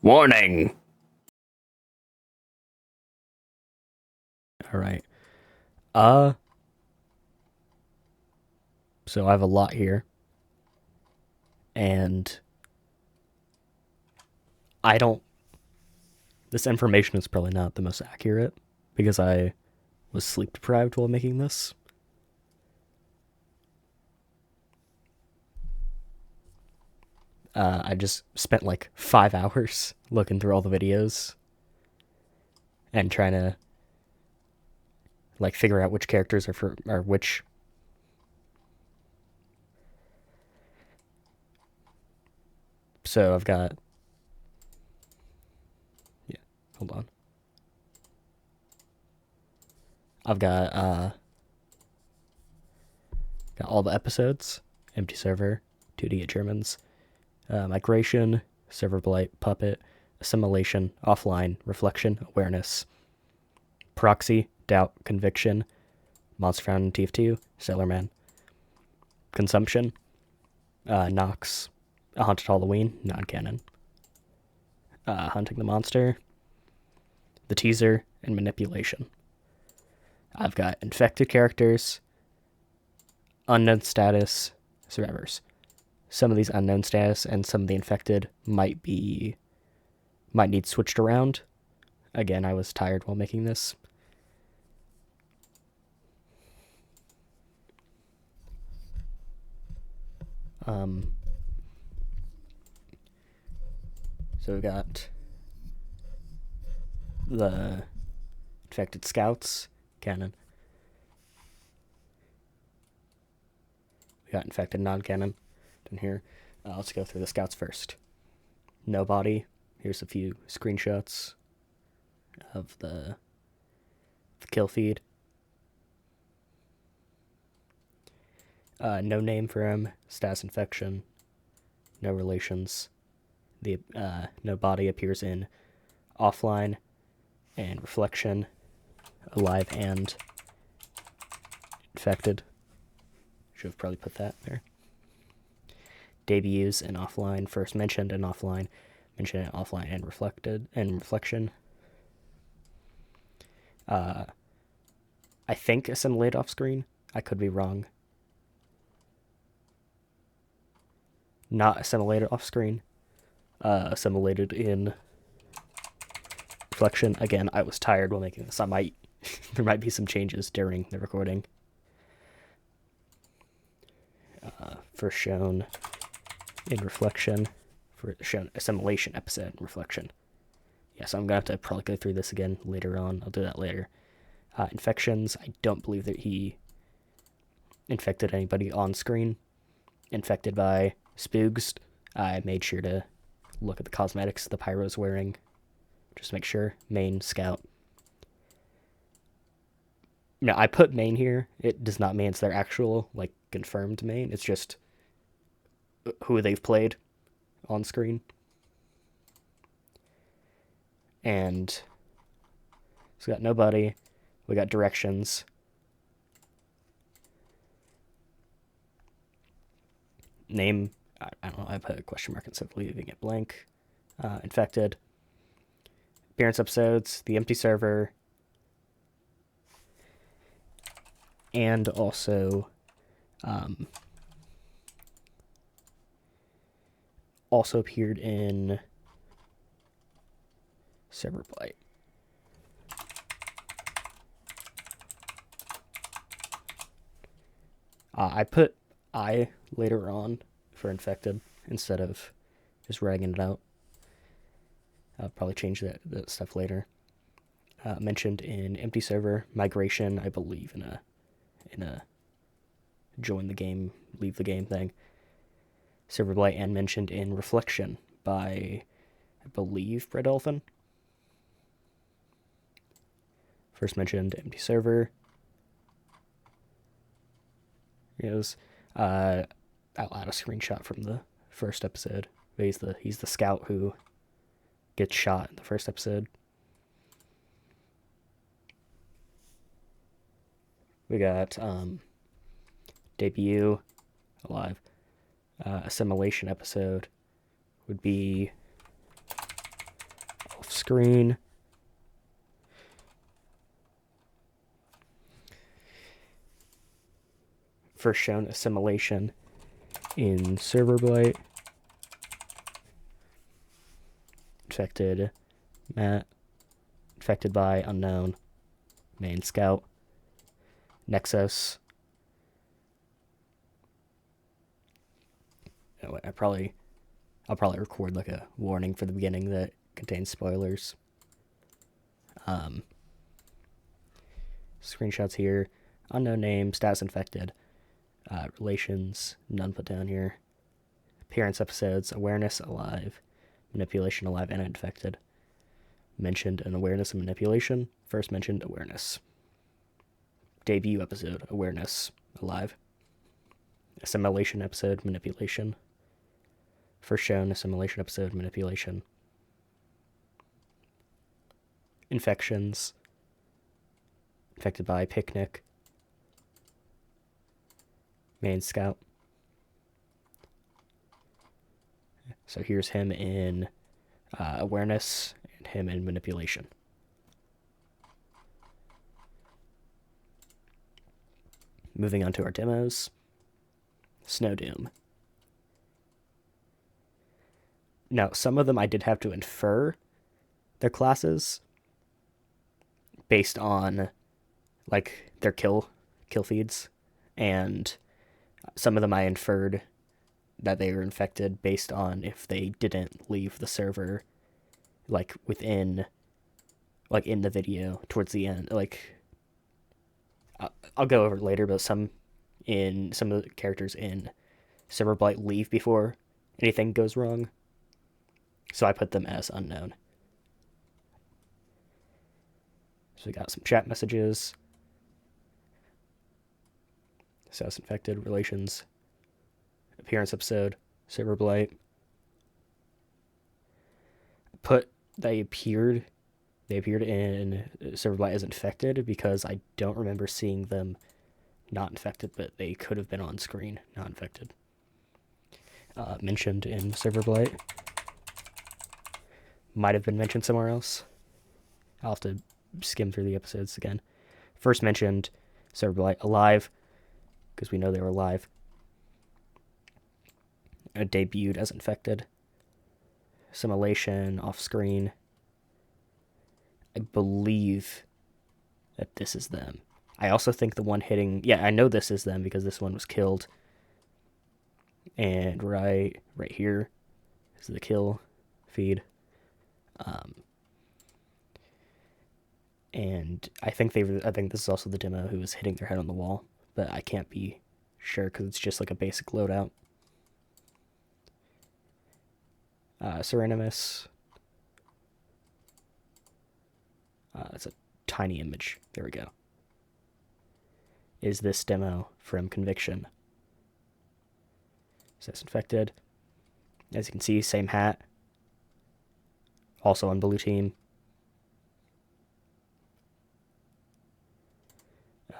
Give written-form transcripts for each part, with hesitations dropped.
Warning! Alright. Uh, so I have a lot here. And I don't. This information is probably not the most accurate because I was sleep deprived while making this. I just spent like 5 hours looking through all the videos and trying to like figure out which characters are for or which. So I've got. Yeah, hold on. I've got all the episodes, empty server, 2D at Germans, migration, Serverblight, puppet, assimilation, offline, reflection, awareness, proxy, doubt, conviction, monster found in TF2, Sailorman, consumption, Nox, a haunted Halloween, non-canon, hunting the monster, the teaser, and manipulation. I've got infected characters, unknown status, survivors. Some of these unknown status and some of the infected might need switched around. Again, I was tired while making this. So we've got the infected scouts, canon. We got infected non-canon in here. Let's go through the scouts first. Nobody. Here's a few screenshots of the kill feed. No name for him. Status infection. No relations. The no body appears in offline and reflection, alive and infected. Should have probably put that there. Debuts in offline, first mentioned in offline, mentioned in offline and reflected and reflection. I think assimilate off screen. I could be wrong. Not assimilated off screen. Assimilated in reflection. Again, I was tired while making this. There might be some changes during the recording. First shown in reflection, for shown assimilation episode in reflection. Yes, I'm gonna have to probably go through this again later on. I'll do that later. Infections. I don't believe that he infected anybody on screen. Infected by Spoogs. I made sure to look at the cosmetics the Pyro's wearing. Just make sure. Main, scout. No, I put main here. It does not mean it's their actual, like, confirmed main. It's just who they've played on screen. And so we got nobody. We got directions. Name, I don't know, I put a question mark instead of leaving it blank. Infected. Appearance episodes, the empty server, and also appeared in Serverblight. I put I later on for infected instead of just writing it out. I'll probably change that stuff later. Mentioned in empty server, migration, I believe in a join the game, leave the game thing. Serverblight, and mentioned in reflection by, I believe, Red Dolphin. First mentioned empty server. Here's I'll add a screenshot from the first episode. He's the scout who gets shot in the first episode. We got debut, alive. Assimilation episode would be off screen. First shown assimilation in Serverblight. Infected Matt. Infected by unknown. Main scout. Nexus. Oh, wait, I'll probably record like a warning for the beginning that contains spoilers. Screenshots here. Unknown name. Status infected. Relations. None put down here. Appearance episodes. Awareness alive. Manipulation alive and infected. Mentioned an awareness and manipulation. First mentioned awareness. Debut episode. Awareness alive. Assimilation episode. Manipulation. First shown assimilation episode. Manipulation. Infections. Infected by picnic. Main scout. So here's him in awareness and him in manipulation. Moving on to our demos. Snow Doom. Now, some of them I did have to infer their classes based on like their kill feeds, and some of them I inferred that they were infected based on if they didn't leave the server like within like in the video towards the end. Like I'll go over it later, but some of the characters in Serverblight leave before anything goes wrong, so I put them as unknown. So we got some chat messages. Status infected, relations, appearance episode, Serverblight. They appeared in Serverblight as infected because I don't remember seeing them not infected, but they could have been on screen not infected. Mentioned in Serverblight. Might have been mentioned somewhere else. I'll have to skim through the episodes again. First mentioned Serverblight alive, because we know they were alive. Debuted as infected. Assimilation off screen. I believe that this is them. I also think the one hitting... Yeah, I know this is them because this one was killed. And right here is the kill feed. And I think this is also the demo who was hitting their head on the wall, but I can't be sure because it's just like a basic loadout. Serenimus. It's a tiny image. There we go. Is this demo from Conviction? Says infected. As you can see, same hat. Also on blue team.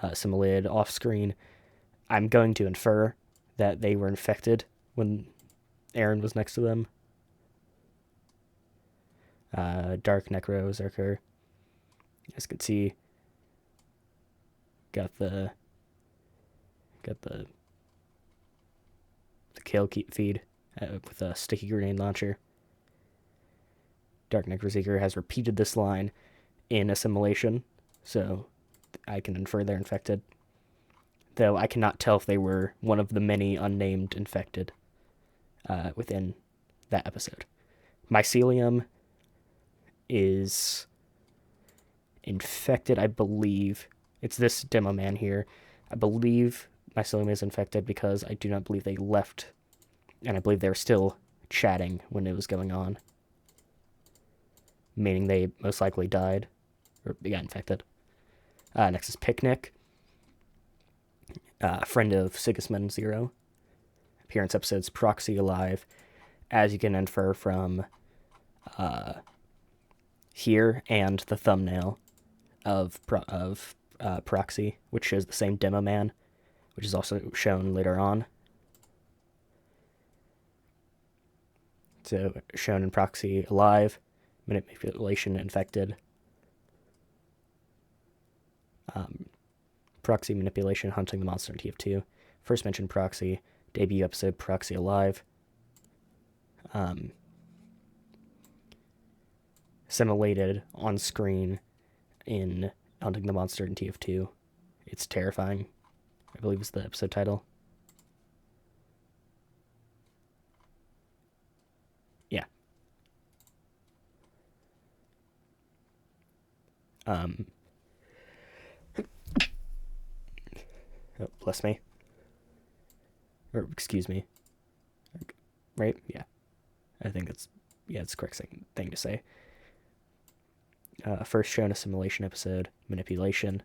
Assimilated off screen. I'm going to infer that they were infected when Aaron was next to them. Dark Necro Zerker. As you can see, got the kill feed with a sticky grenade launcher. Dark Necro Zerker has repeated this line in assimilation, so I can infer they're infected. Though I cannot tell if they were one of the many unnamed infected within that episode. Mycelium is infected, I believe. It's this demo man here. I believe Mycelium is infected because I do not believe they left, and I believe they were still chatting when it was going on. Meaning they most likely died, or got infected. Next is Picnic. Friend of Sigismund Zero. Appearance episodes Proxy alive, as you can infer from here and the thumbnail of Proxy, which shows the same demo man, which is also shown later on. So shown in Proxy alive, manipulation infected. Proxy manipulation, hunting the monster in TF2. First mentioned proxy, debut episode Proxy Alive. Simulated on screen in Hunting the Monster in TF2. It's terrifying, I believe is the episode title. Yeah. Oh, bless me. Or, excuse me. Right? Yeah. I think it's the correct thing to say. First shown assimilation episode, manipulation.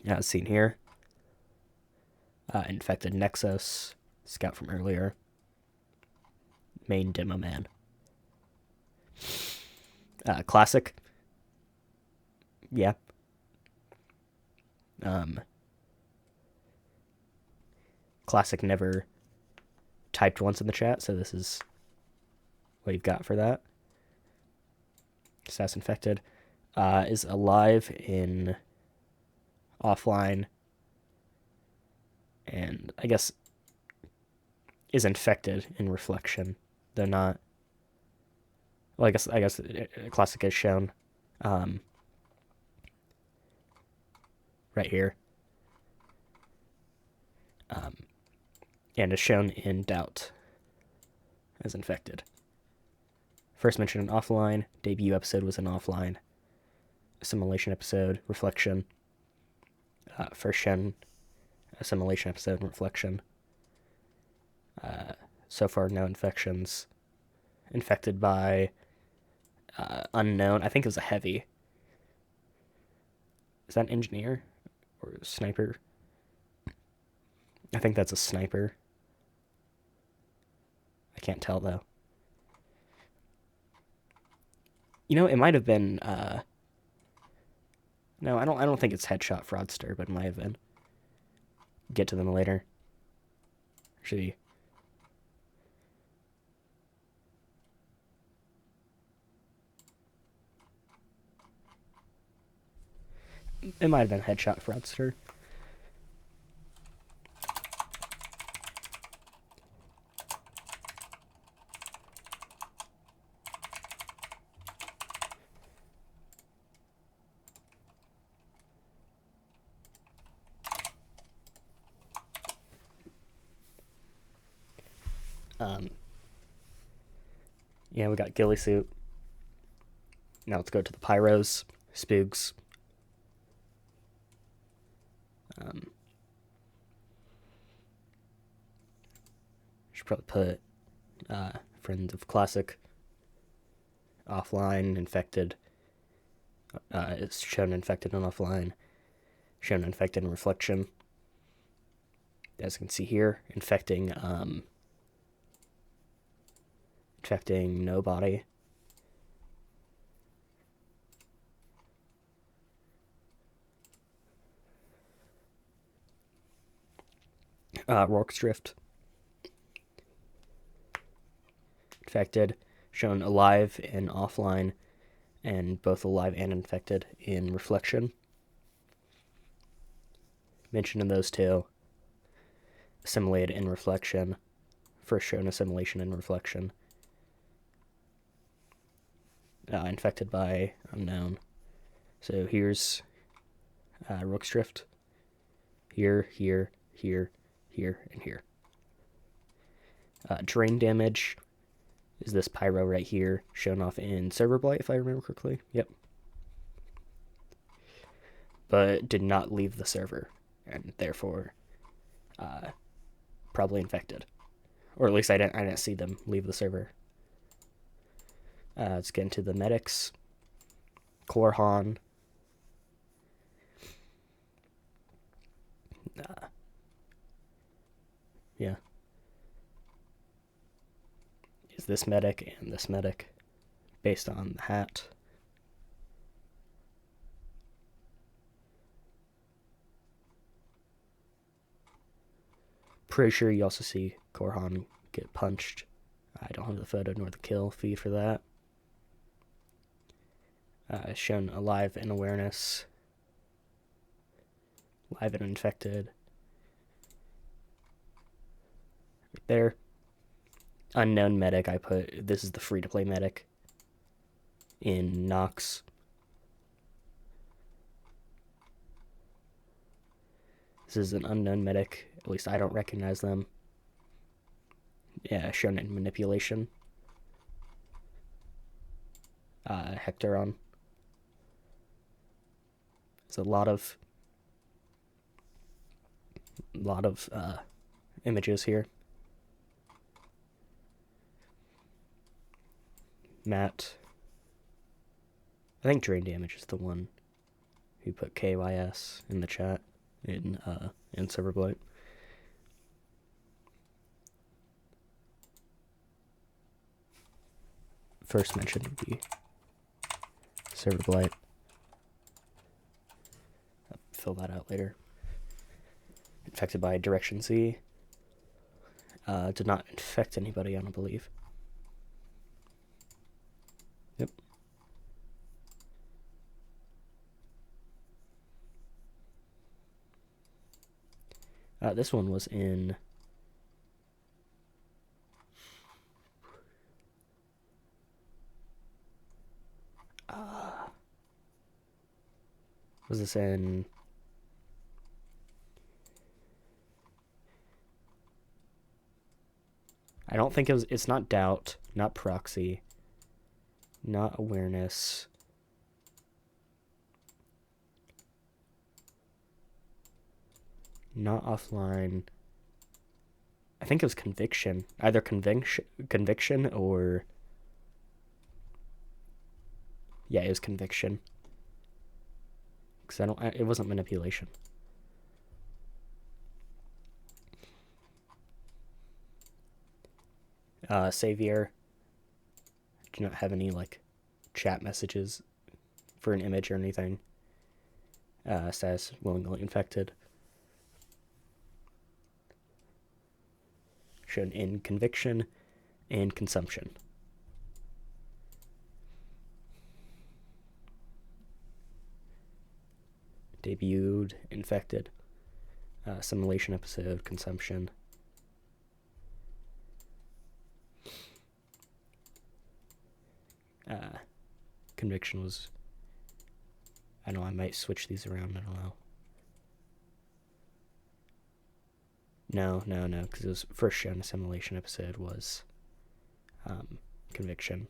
As seen here. Infected Nexus, scout from earlier. Main demo man. Classic. Yeah. Classic never typed once in the chat, so this is what you've got for that. Status infected. Is alive in offline, and I guess is infected in reflection, though not. Well, I guess classic is shown right here, and is shown in doubt as infected. First mentioned in offline, debut episode was in offline, assimilation episode, reflection. First shown assimilation episode and reflection. So far, no infections. Infected by unknown. I think it was a heavy. Is that an engineer or a sniper? I think that's a sniper. I can't tell though. You know, it might have been. No, I don't think it's Headshot Fraudster, but it might have been. Get to them later. Actually. It might have been Headshot Fraudster. Yeah, we got ghillie suit. Now let's go to the pyros, spooks. Should probably put Friends of Classic offline, infected. It's shown infected and offline. Shown infected in reflection. As you can see here, infecting nobody. Rourke's Drift. Infected, shown alive and offline, and both alive and infected in reflection. Mentioned in those two. Assimilated in reflection. First shown assimilation in reflection. Infected by unknown. So here's Rourke's Drift. Here, here, here, here, and here. Drain damage is this pyro right here, shown off in Serverblight, if I remember correctly. Yep. But did not leave the server, and therefore probably infected. Or at least I didn't see them leave the server. Let's get into the medics. Korhan. Yeah. Is this medic and this medic based on the hat. Pretty sure you also see Korhan get punched I don't have the photo nor the kill feed for that. Shown alive in awareness. Live and infected. Right there. Unknown medic, I put, this is the free-to-play medic in Nox. This is an unknown medic, at least I don't recognize them. Yeah, shown in manipulation. Hectoron. There's a lot of images here. Matt. I think Drain Damage is the one who put KYS in the chat in Serverblight. First mention would be Serverblight. I'll fill that out later. Infected by Direction Z. Did not infect anybody, I don't believe. Yep. This one was in... was this in... I don't think it was... It's not Doubt, not Proxy, not Awareness. Not Offline. I think it was Conviction. Either Conviction or... Yeah, it was Conviction. Because it wasn't Manipulation. Savior. Do not have any, like, chat messages for an image or anything. Status willingly infected. Shown in Conviction and Consumption. Debuted, infected. Simulation episode, Consumption. Conviction was... I know I might switch these around, I don't know. No, because it was first shown a simulation episode was Conviction.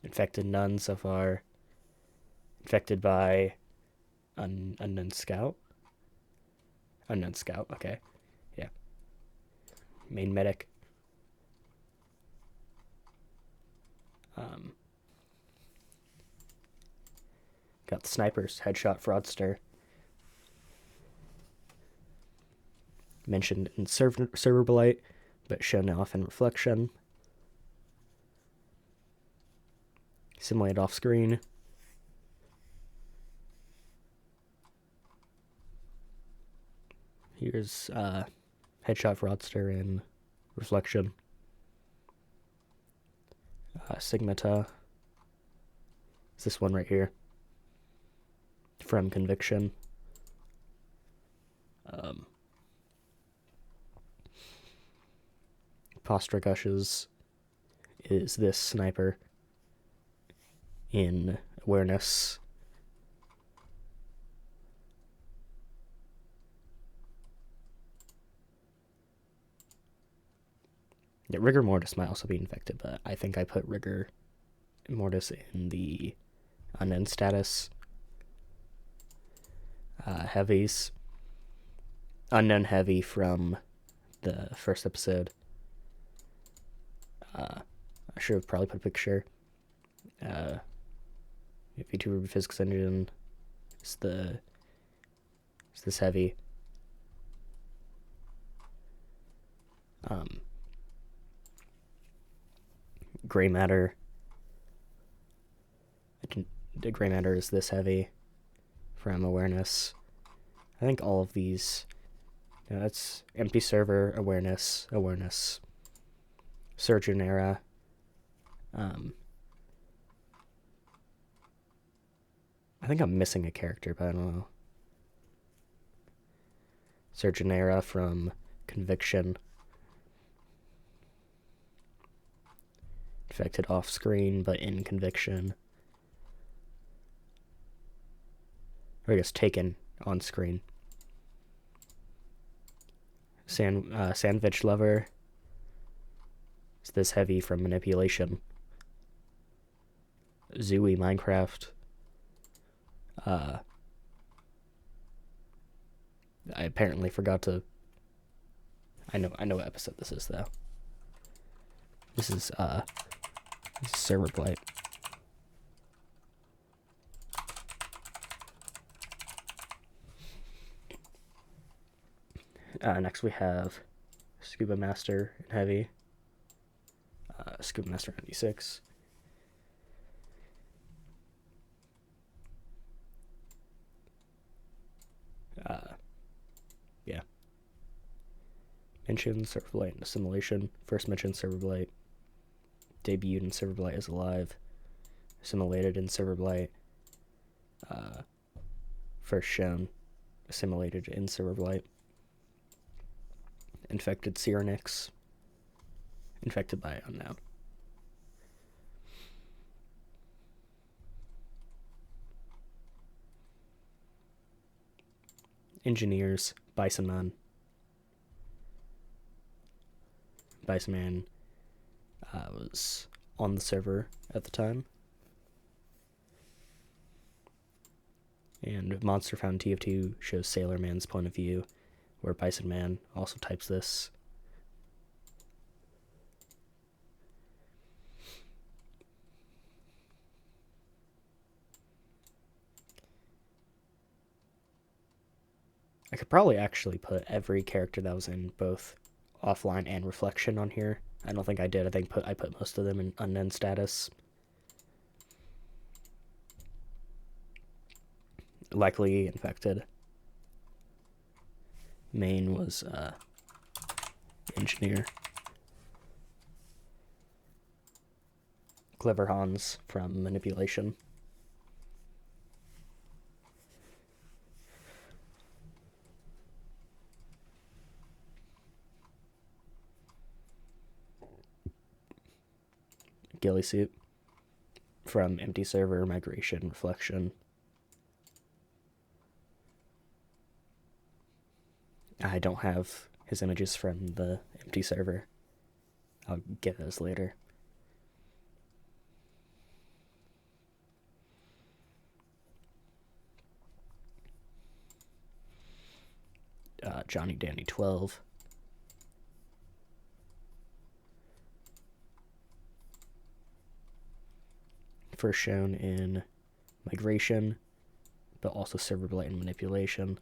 Infected none so far. Infected by Unknown Scout. Unknown Scout, okay. Yeah. Main medic. Got the snipers, headshot fraudster. Mentioned in Serverblight, but shown off in Reflection. Simulate off screen. Here's headshot fraudster in Reflection. Sigmata. It's this one right here. From Conviction. Posture Gushes is this sniper in Awareness. Yeah, Rigor Mortis might also be infected, but I think I put Rigor Mortis in the unknown status. Heavies. Unknown Heavy from the first episode. I should have probably put a picture. VTuber Physics Engine is this Heavy. Gray Matter. The Gray Matter is this Heavy from Awareness. I think all of these. No, that's Empty Server, Awareness. Surgeon era. I think I'm missing a character, but I don't know. Surgeon era from Conviction. Infected off screen, but in Conviction. Or I guess taken on screen. Sandwich Lover. It's this heavy from Manipulation. Zooey Minecraft. I apparently forgot to. I know what episode this is though. This is Serverblight. Next we have Scuba Master in Heavy. Scuba Master 96. Yeah. Mentioned Serverblight and Assimilation. First mentioned Serverblight. Debuted in Serverblight is Alive. Assimilated in Serverblight. First shown. Assimilated in Serverblight. Infected Cyrenix. Infected by Unknown. Engineers, Bison Man. Bison Man was on the server at the time. And Monster Found TF2 shows Sailor Man's point of view, where Bison Man also types this. I could probably actually put every character that was in both Offline and Reflection on here. I don't think I did. I think I put most of them in unknown status. Likely Infected. Main was Engineer. Clever Hans from Manipulation. Ghillie Suit from Empty Server, Migration, Reflection. I don't have his images from the Empty Server. I'll get those later. Johnny Dandy 12. First shown in Migration, but also Serverblight and Manipulation.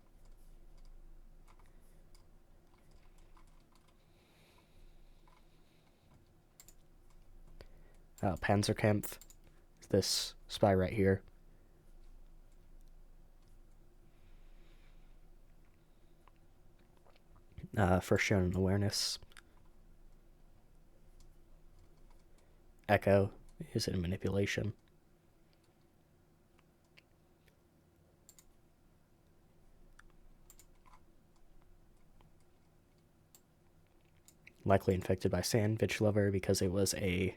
Panzerkampf, this spy right here. First shown in Awareness. Echo is in Manipulation. Likely infected by Sandwich Lover because it was a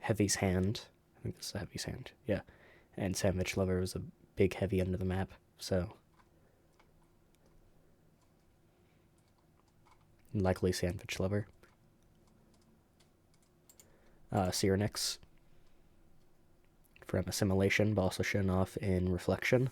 Heavy's hand. I think this is a Heavy's hand. Yeah. And Sandwich Lover was a big Heavy under the map, so likely Sandwich Lover. Cyrenix from Assimilation, but also shown off in Reflection.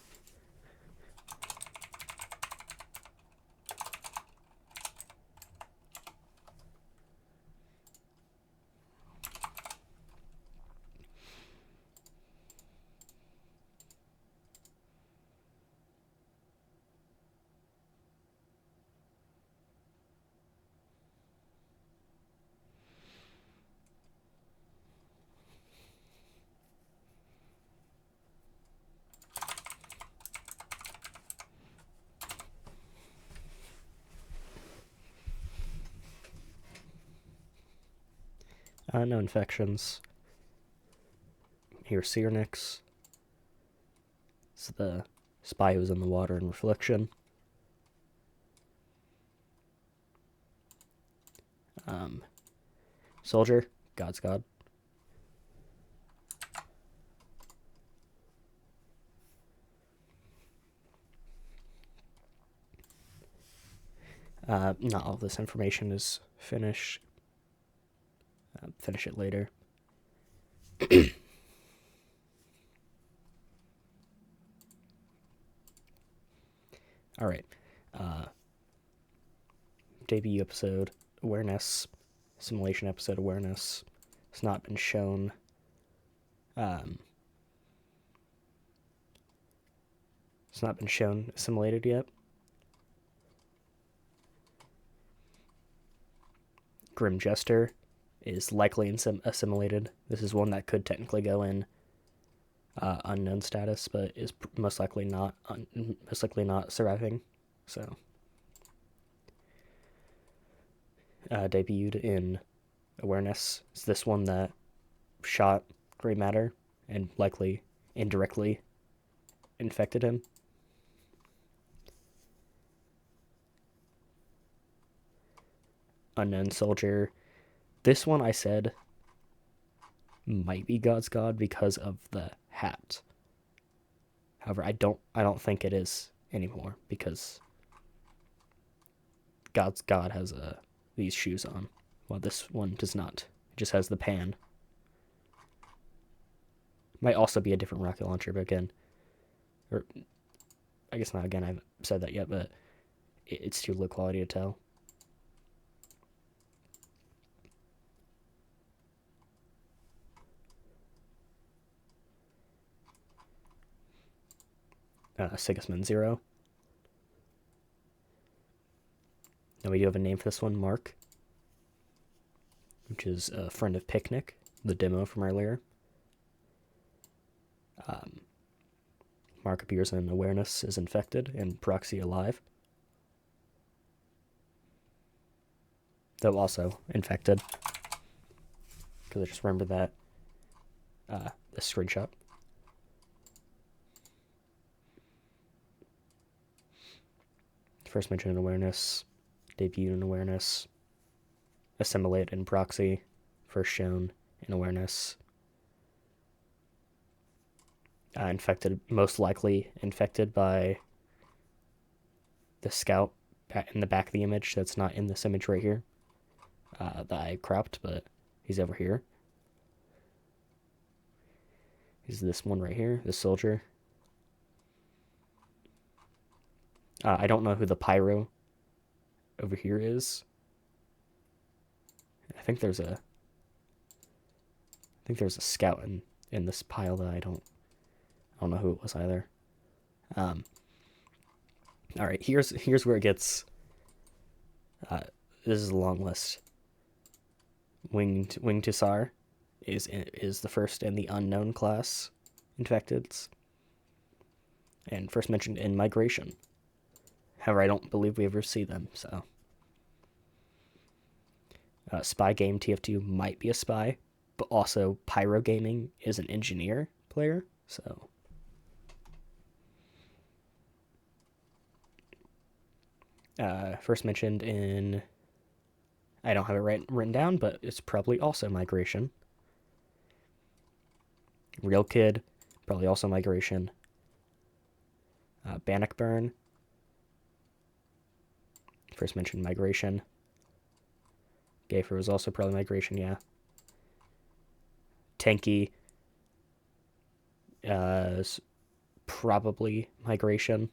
No infections. Here's Cernix. It's the spy who's in the water in Reflection. Soldier, God's God. Not all this information is finished. Finish it later. All right. Debut episode, awareness. Simulation episode, awareness. It's not been shown. It's not been shown assimilated yet. Grim Jester is likely assimilated. This is one that could technically go in unknown status, but is most likely not surviving. So debuted in awareness. It's this one that shot gray matter and likely indirectly infected him. Unknown soldier. This one I said might be God's God because of the hat. However, I don't think it is anymore because God's God has these shoes on, while this one does not. It just has the pan. Might also be a different rocket launcher, but again, or I guess not again, I haven't said that yet, but it's too low quality to tell. Sigismund Zero. Now we do have a name for this one, Mark, which is a friend of Picnic, the demo from earlier. Mark appears in awareness is infected and proxy alive. Though also infected. Because I just remember that the screenshot. First mentioned in awareness, debuted in awareness, assimilate in proxy, first shown in awareness. Infected, most likely infected by the scout in the back of the image. That's not in this image right here that I cropped, but he's over here. He's this one right here, this soldier. I don't know who the pyro over here is. I think there's a scout in this pile that I don't know who it was either. All right, here's where it gets. This is a long list. Winged Tussar is the first in the unknown class infecteds, and first mentioned in migration. However, I don't believe we ever see them. So, Spy Game TF2 might be a spy, but also Pyro Gaming is an engineer player. So. First mentioned in, I don't have it written down, but it's probably also migration. Real Kid, probably also migration. Bannockburn, first mentioned migration. Gafer was also probably migration, yeah. Tanky is probably migration.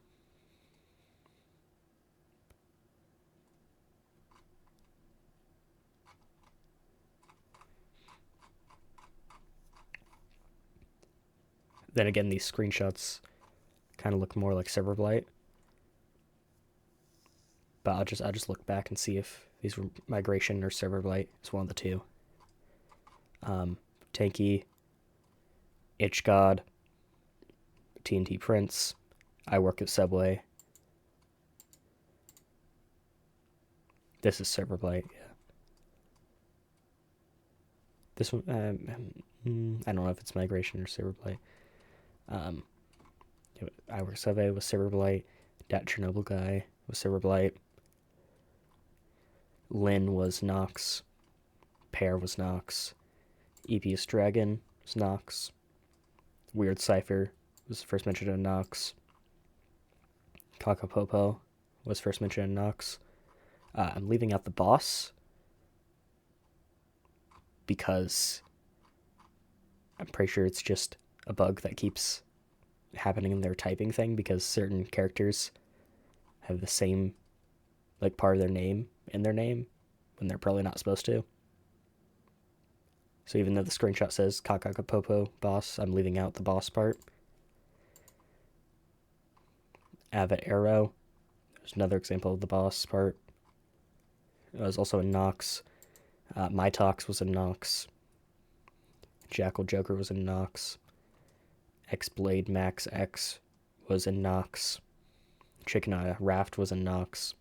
Then again, these screenshots kind of look more like Serverblight. But I'll just look back and see if these were migration or Serverblight. It's one of the two. Tanky, Itch God, TNT Prince, I work at Subway. This is Serverblight, yeah. This one, I don't know if it's migration or Serverblight. I work survey with Serverblight. Dat Chernobyl guy was Serverblight. Lynn was Nox. Pear was Nox. EPS Dragon was Nox. Weird Cipher was first mentioned in Nox. Kakapopo was first mentioned in Nox. I'm leaving out the boss because I'm pretty sure it's just a bug that keeps happening in their typing thing because certain characters have the same like part of their name in their name when they're probably not supposed to. So even though the screenshot says Kakakapopo boss, I'm leaving out the boss part. Avid Arrow, there's another example of the boss part. It was also in Nox. Mytox was in Nox. Jackal Joker was in Nox. X-Blade Max X was in Nox. Chicken Eye Raft was in Nox.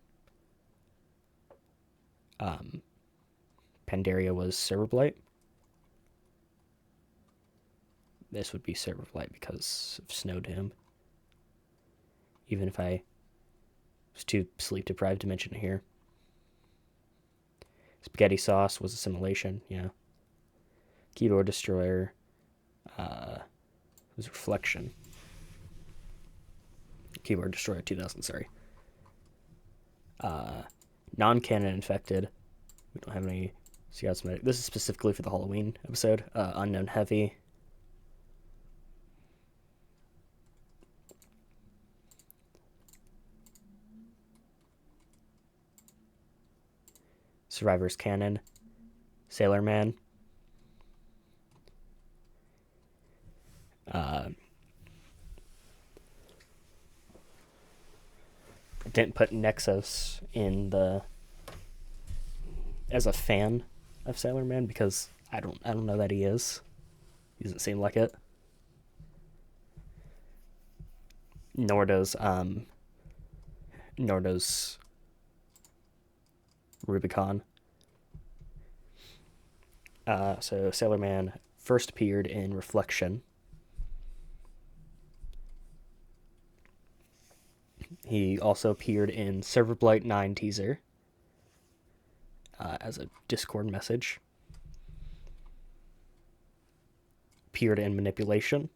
Pandaria was Serverblight. This would be Serverblight because of Snowdome. Even if I was too sleep deprived to mention it here. Spaghetti Sauce was Assimilation, yeah. Keyboard Destroyer was Reflection. Keyboard Destroyer 2000, sorry. Non-canon Infected. We don't have any Scouts Medic. This is specifically for the Halloween episode. Unknown Heavy. Survivor's Canon. Sailor Man. I didn't put Nexus in as a fan of Sailor Man because I don't know that he is. He doesn't seem like it. Nor does Rubicon. So Sailor Man first appeared in Reflection. He also appeared in Serverblight 9 teaser as a Discord message. Appeared in Manipulation.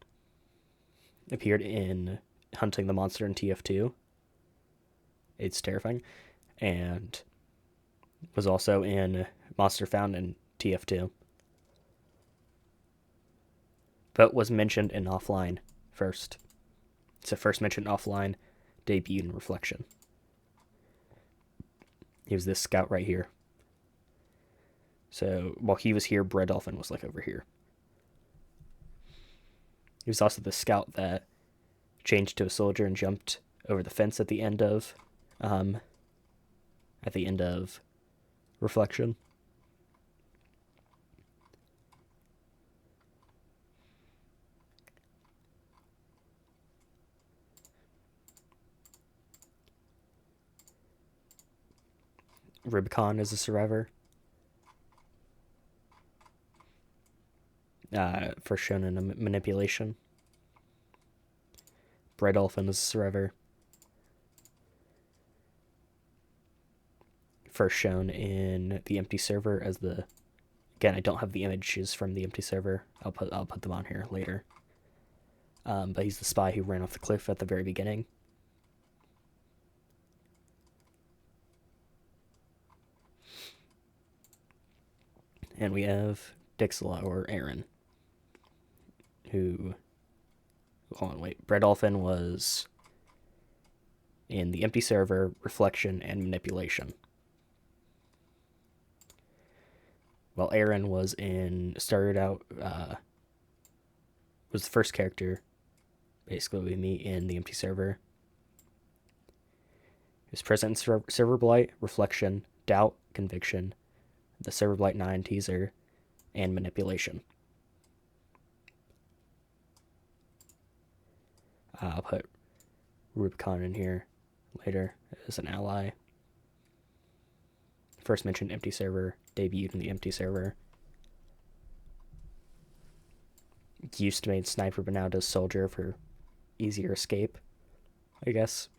Appeared in Hunting the Monster in TF2. It's terrifying. And was also in Monster Found in TF2. But was mentioned in Offline first. So first mentioned Offline, debuted in Reflection. He was this scout right here. So while he was here, Bread Dolphin was like over here. He was also the scout that changed to a soldier and jumped over the fence at the end of Reflection. Rubicon is a survivor. First shown in a Manipulation. Bread Dolphin is a survivor. First shown in the empty server as the... Again, I don't have the images from the empty server. I'll put them on here later. But he's the spy who ran off the cliff at the very beginning. And we have Dixela, or Aaron, who... Hold on, wait. Bread Dolphin was in the empty server, Reflection, and Manipulation. While Aaron was was the first character, basically we meet in the empty server. He was present in Serverblight, Reflection, Doubt, Conviction, the Serverblight 9 teaser, and Manipulation. I'll put Rubicon in here later as an ally. First mentioned empty server, debuted in the empty server. used to made sniper, but now does soldier for easier escape, I guess.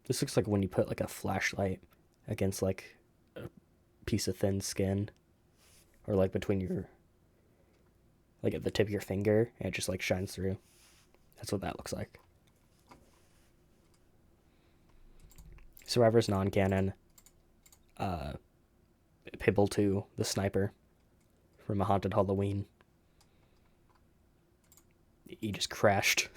This looks like when you put like a flashlight against like a piece of thin skin, or like between your, like at the tip of your finger, and it just like shines through. That's what that looks like. Survivor's non-canon. Pibble 2, the sniper from a haunted Halloween. He just crashed.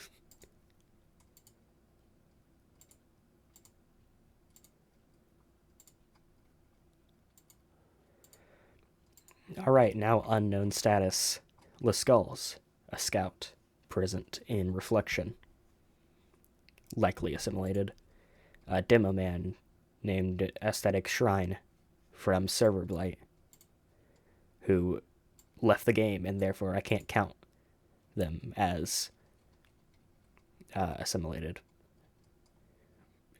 Alright, now unknown status. Lascaux, a scout, present in Reflection. Likely assimilated. A demo man named Aesthetic Shrine from Serverblight, who left the game, and therefore I can't count them as assimilated,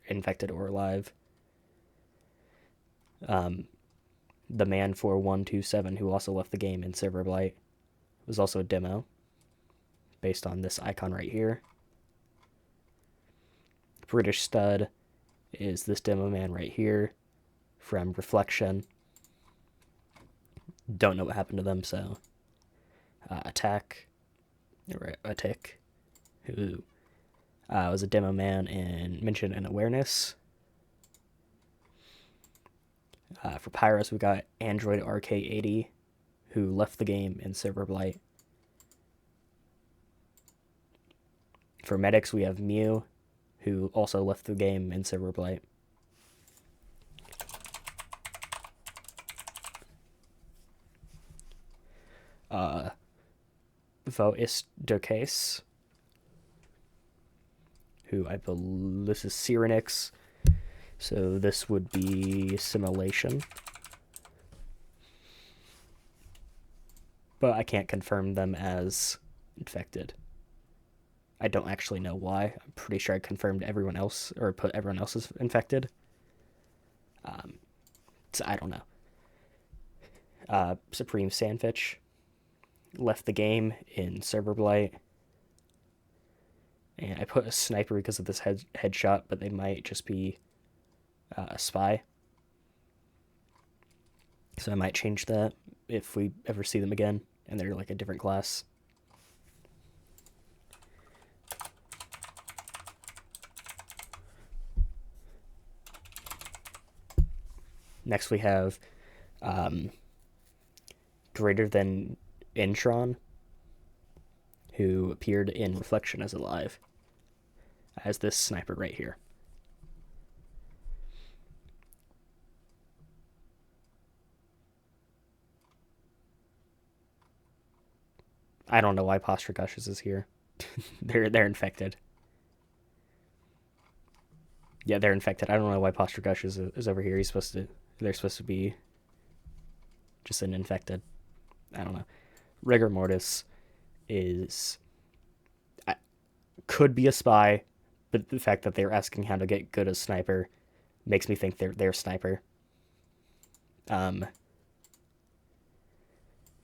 infected, or alive. The man 4127, who also left the game in Serverblight, was also a demo, based on this icon right here. British Stud is this demo man right here from Reflection. Don't know what happened to them, so Attack, who was a demo man and mentioned in Awareness. For Pyros, we got Android RK80, who left the game in Silverblight. For Medics, we have Mew, who also left the game in Silverblight. Vois Ducase, who I believe this is Cyrenix, so this would be Simulation. But I can't confirm them as infected. I don't actually know why. I'm pretty sure I confirmed everyone else, or put everyone else as infected. So I don't know. Supreme Sandwich left the game in Serverblight. And I put a sniper because of this headshot, but they might just be a spy. So I might change that if we ever see them again and they're like a different class. Next we have Greater Than Intron, who appeared in Reflection as alive, as this sniper right here. I don't know why Posture Gushes is here. they're infected. Yeah, they're infected. I don't know why Posture Gushes is over here. They're supposed to be just an infected. I don't know. Rigor Mortis could be a spy, but the fact that they're asking how to get good as sniper makes me think they're sniper.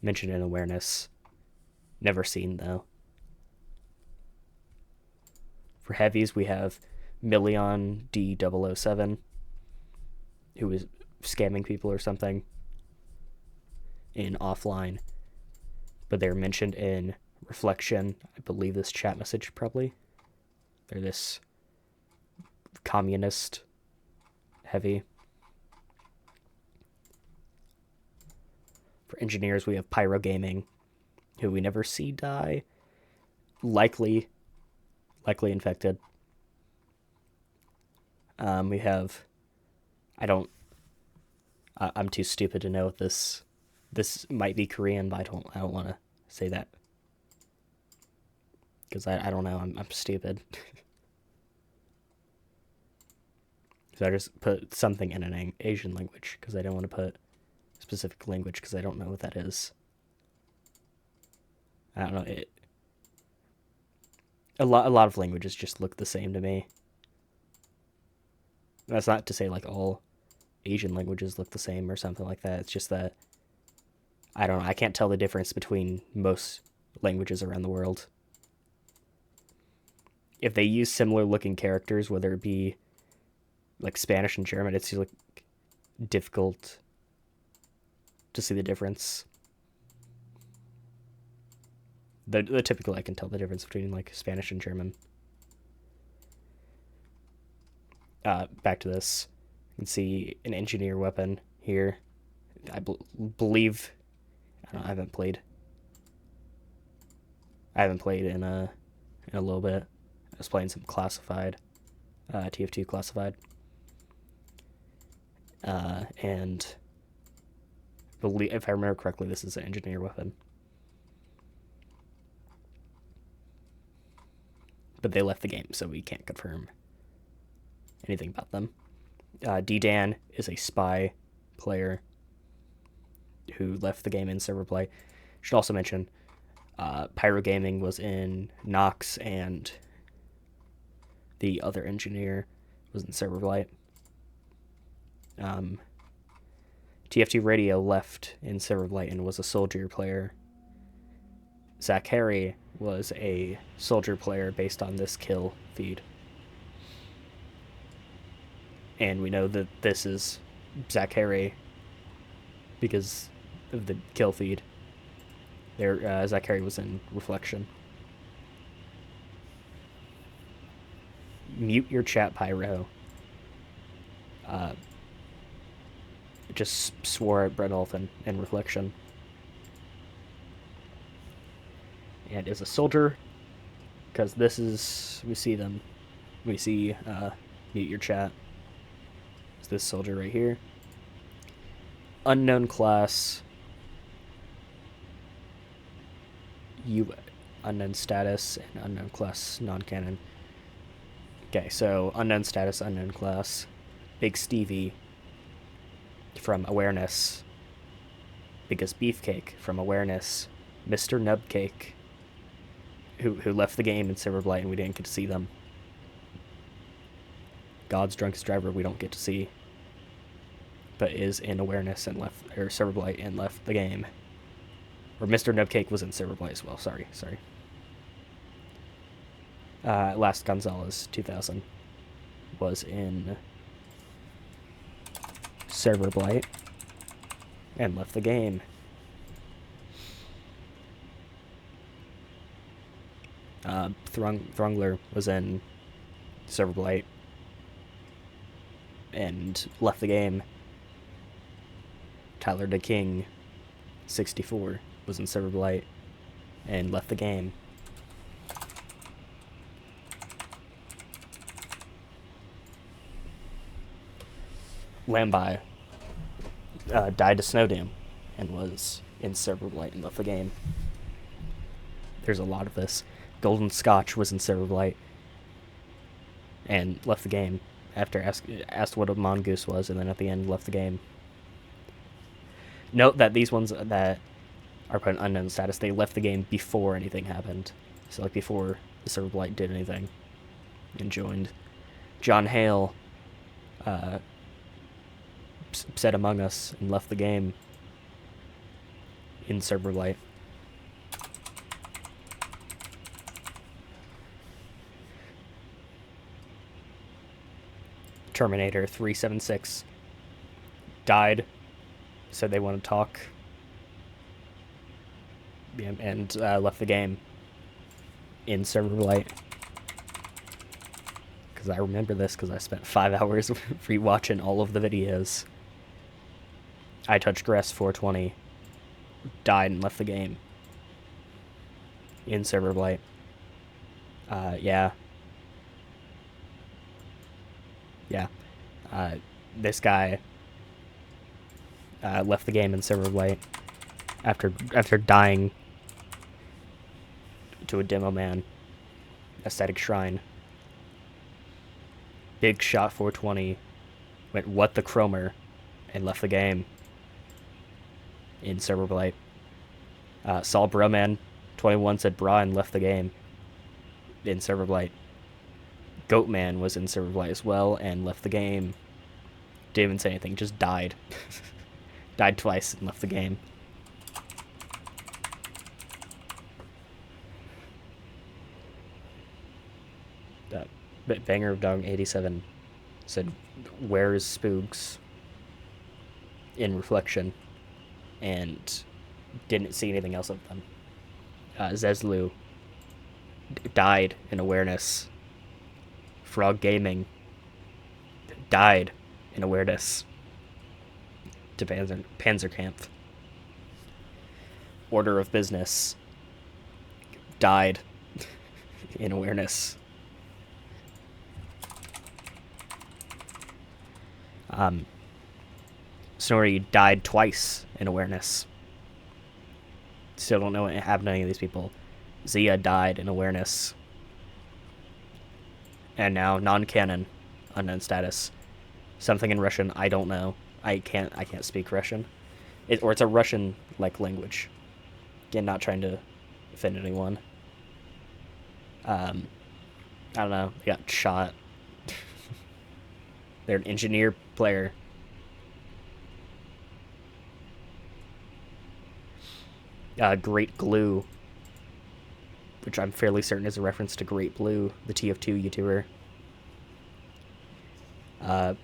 Mentioned in Awareness. Never seen, though. For heavies, we have Million D007, who is scamming people or something in Offline. But they're mentioned in Reflection. I believe this chat message, probably. They're this communist heavy. For engineers, we have Pyro Gaming, who we never see die. Likely infected. We have... I'm too stupid to know if this might be Korean, but I don't want to say that. Because I don't know, I'm stupid. So I just put something in an Asian language, because I don't want to put specific language, because I don't know what that is. I don't know, a lot of languages just look the same to me. That's not to say like all Asian languages look the same or something like that. It's just that I don't know. I can't tell the difference between most languages around the world. If they use similar looking characters, whether it be like Spanish and German, it's like difficult to see the difference. The typical I can tell the difference between like Spanish and German. Back to this. You can see an engineer weapon here. I believe I haven't played in a little bit. I was playing some classified, TF2 classified, and if I remember correctly, this is an engineer weapon. But they left the game, so we can't confirm anything about them. D-Dan is a spy player who left the game in Serverblight. Should also mention, Pyro Gaming was in Nox, and the other engineer was in Serverblight. TF2 Radio left in Serverblight and was a soldier player. Zach Harry was a soldier player based on this kill feed. And we know that this is Zach Harry because of the kill feed. There, Zach Harry was in Reflection. Mute your chat, Pyro. Just swore at Brett Olfen in Reflection. And is a soldier, because this is, we see mute your chat. It's this soldier right here. Unknown class. Unknown status, and unknown class non-canon. Okay, so unknown status, unknown class. Big Stevie from Awareness. Biggest Beefcake from Awareness. Mr. Nubcake, who left the game in Serverblight and we didn't get to see them. God's Drunkest Driver we don't get to see, but is in Awareness and left, or Serverblight and left the game. Or Mr. Nubcake was in Serverblight as well. Sorry. Last Gonzalez 2000 was in Serverblight and left the game. Thrungler was in Serverblight and left the game. Tyler DeKing 64 was in Serverblight and left the game. Lambai died to Snowdam and was in Serverblight and left the game. There's a lot of this. Golden Scotch was in Serverblight and left the game after asked what a mongoose was, and then at the end left the game. Note that these ones that are put in unknown status, they left the game before anything happened. So like before the Serverblight did anything and joined. John Hale said Among Us and left the game in Serverblight. Terminator 376 died, said they want to talk, and left the game in Serverblight. Because I remember this because I spent 5 hours rewatching all of the videos. I Touched Grass 420 died and left the game in Serverblight. Yeah. This guy left the game in Serverblight after dying to a demo man. Aesthetic Shrine. Big Shot 420 went what the Chromer and left the game in Serverblight. Saul Broman 21 said bra and left the game in Serverblight. Goatman was in Serverblight as well and left the game. Didn't even say anything, just died. Died twice and left the game. Banger of Dog 87 said, "Where's Spooks?" in reflection, and didn't see anything else of them. Zezlu died in awareness. Frog Gaming died in awareness to Panzerkampf. Order of Business died in awareness. Snorri died twice in awareness. Still don't know what happened to any of these people. Zia died in awareness. And now non-canon, unknown status. Something in Russian, I don't know. I can't speak Russian. Or it's a Russian like language. Again, not trying to offend anyone. I don't know. They got shot. They're an engineer player. Great Glue, which I'm fairly certain is a reference to Great Blue, the TF2 YouTuber.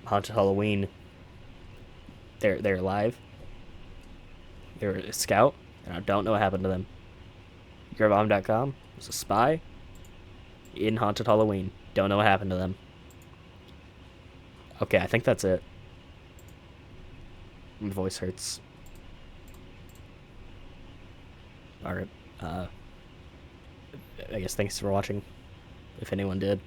Haunted Halloween. They're alive. They're a scout, and I don't know what happened to them. YourBomb.com was a spy in Haunted Halloween. Don't know what happened to them. Okay, I think that's it. My voice hurts. Alright, I guess thanks for watching, if anyone did.